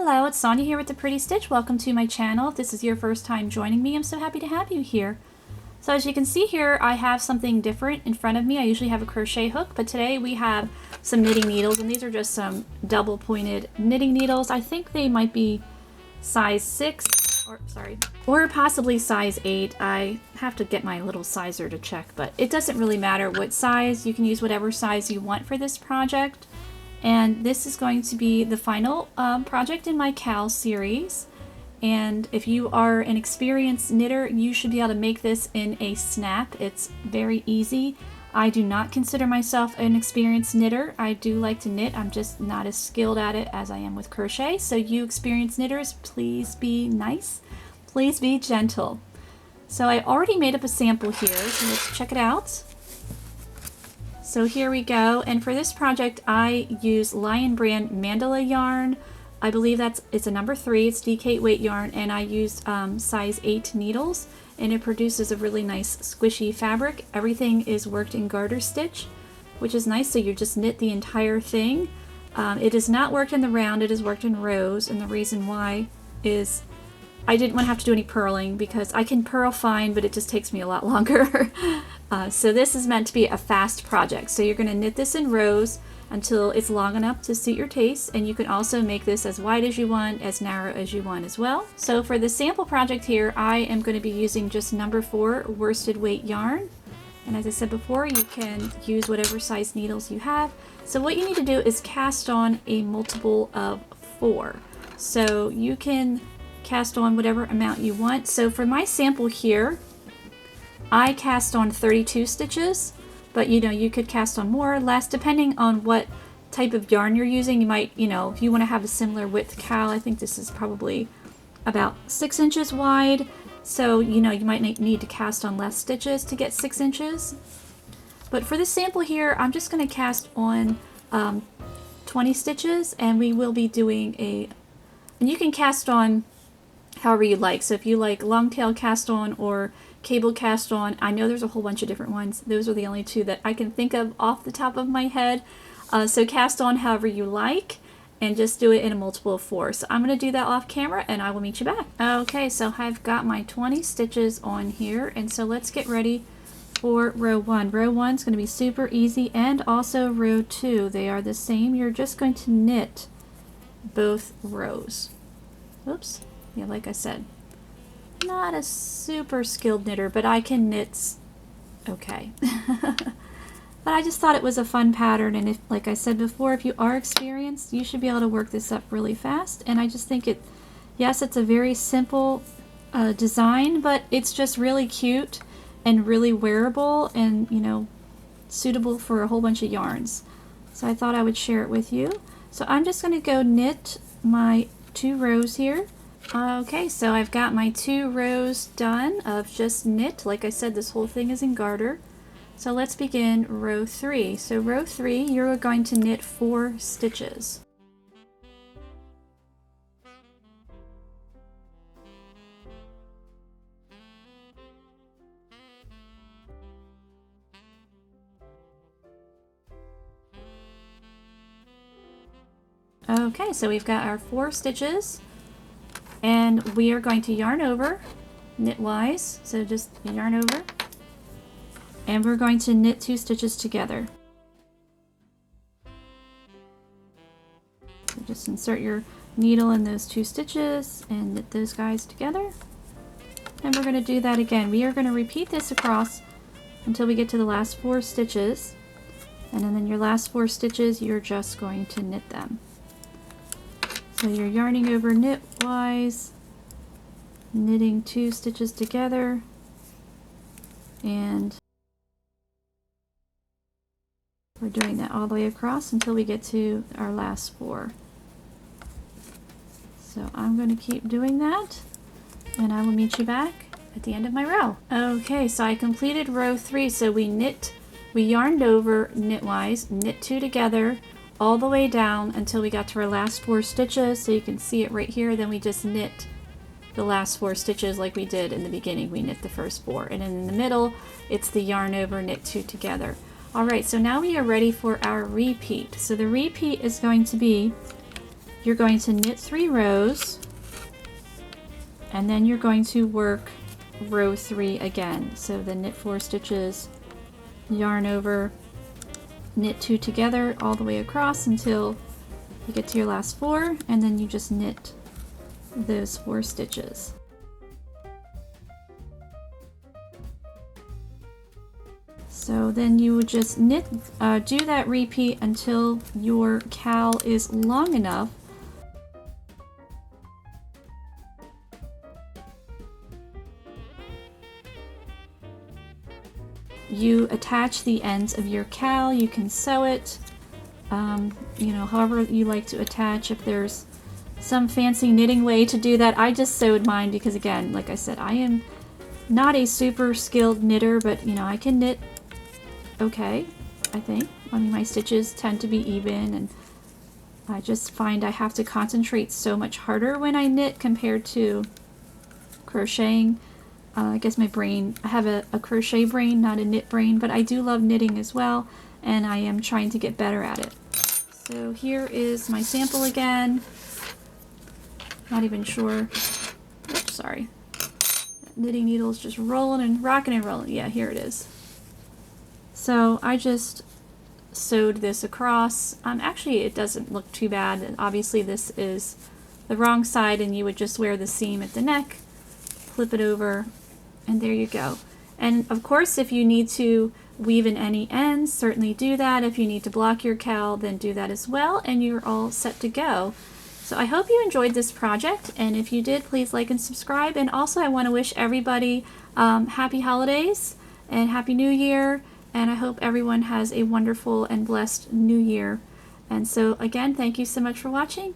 Hello, it's Sonia here with the Pretty Stitch. Welcome to my channel. If this is your first time joining me, I'm so happy to have you here. So as you can see here, I have something different in front of me. I usually have a crochet hook, but today we have some knitting needles, and these are just some double pointed knitting needles. I think they might be size 6, or possibly size 8. I have to get my little sizer to check, but it doesn't really matter what size. You can use whatever size you want for this project. And this is going to be the final project in my Cowl series. And if you are an experienced knitter, you should be able to make this in a snap. It's very easy. I do not consider myself an experienced knitter. I do like to knit. I'm just not as skilled at it as I am with crochet. So you experienced knitters, please be nice. Please be gentle. So I already made up a sample here, so let's check it out. So here we go, and for this project I use Lion Brand Mandala yarn. I believe it's a number 3, it's DK weight yarn, and I used size 8 needles, and it produces a really nice squishy fabric. Everything is worked in garter stitch, which is nice, so you just knit the entire thing. It is not worked in the round, it is worked in rows, and the reason why is I didn't want to have to do any purling because I can purl fine, but it just takes me a lot longer. So this is meant to be a fast project. So you're going to knit this in rows until it's long enough to suit your taste, and you can also make this as wide as you want, as narrow as you want as well. So for the sample project here, I am going to be using just number 4 worsted weight yarn. And as I said before, you can use whatever size needles you have. So what you need to do is cast on a multiple of 4. So you can cast on whatever amount you want. So for my sample here, I cast on 32 stitches, but you could cast on more or less depending on what type of yarn you're using. You might, if you want to have a similar width cowl, I think this is probably about 6 inches wide. So, you might need to cast on less stitches to get 6 inches. But for this sample here, I'm just going to cast on 20 stitches, and we will be doing and you can cast on however you like. So if you like long tail cast on or cable cast on, I know there's a whole bunch of different ones. Those are the only 2 that I can think of off the top of my head. So cast on however you like and just do it in a multiple of 4. So I'm going to do that off camera and I will meet you back. Okay, so I've got my 20 stitches on here, and so let's get ready for row 1. Row 1 is going to be super easy, and also row 2. They are the same. You're just going to knit both rows. Oops. Yeah, like I said, not a super skilled knitter, but I can knit okay. But I just thought it was a fun pattern, and like I said before, if you are experienced, you should be able to work this up really fast. And I just think yes, it's a very simple design, but it's just really cute and really wearable and, suitable for a whole bunch of yarns. So I thought I would share it with you. So I'm just going to go knit my 2 rows here. Okay, so I've got my 2 rows done of just knit. Like I said, this whole thing is in garter. So let's begin row 3. So row 3, you're going to knit 4 stitches. Okay, so we've got our 4 stitches. And we are going to yarn over knitwise, so just yarn over, and we're going to knit 2 stitches together. So just insert your needle in those 2 stitches and knit those guys together. And we're going to do that again. We are going to repeat this across until we get to the last 4 stitches, and then your last 4 stitches you're just going to knit them. So you're yarning over knitwise, knitting 2 stitches together, and we're doing that all the way across until we get to our last 4. So I'm going to keep doing that, and I will meet you back at the end of my row. Okay, so I completed row 3. So we yarned over knitwise, knit 2 together, all the way down until we got to our last 4 stitches. So you can see it right here. Then we just knit the last 4 stitches like we did in the beginning. We knit the first 4, and in the middle it's the yarn over, knit 2 together. Alright, so now we are ready for our repeat. So the repeat is going to be you're going to knit 3 rows, and then you're going to work row 3 again. So then knit 4 stitches, yarn over, knit 2 together all the way across until you get to your last 4, and then you just knit those 4 stitches. So then you would just knit, do that repeat until your cowl is long enough you attach the ends of your cowl. You can sew it, you know, however you like to attach. If there's some fancy knitting way to do that, I just sewed mine because, again, like I said, I am not a super skilled knitter, but you know, I can knit okay, I think. I mean, my stitches tend to be even, and I just find I have to concentrate so much harder when I knit compared to crocheting. I guess my brain, I have a crochet brain, not a knit brain, but I do love knitting as well, and I am trying to get better at it. So here is my sample again. Not even sure. Oops, sorry. That knitting needle is just rolling and rocking and rolling. Yeah, here it is. So I just sewed this across. Actually, it doesn't look too bad. Obviously, this is the wrong side, and you would just wear the seam at the neck, flip it over, and there you go. And of course, if you need to weave in any ends, certainly do that. If you need to block your cowl, then do that as well, and you're all set to go. So I hope you enjoyed this project, and if you did, please like and subscribe. And also, I want to wish everybody happy holidays and happy New Year, and I hope everyone has a wonderful and blessed New Year. And so again, thank you so much for watching,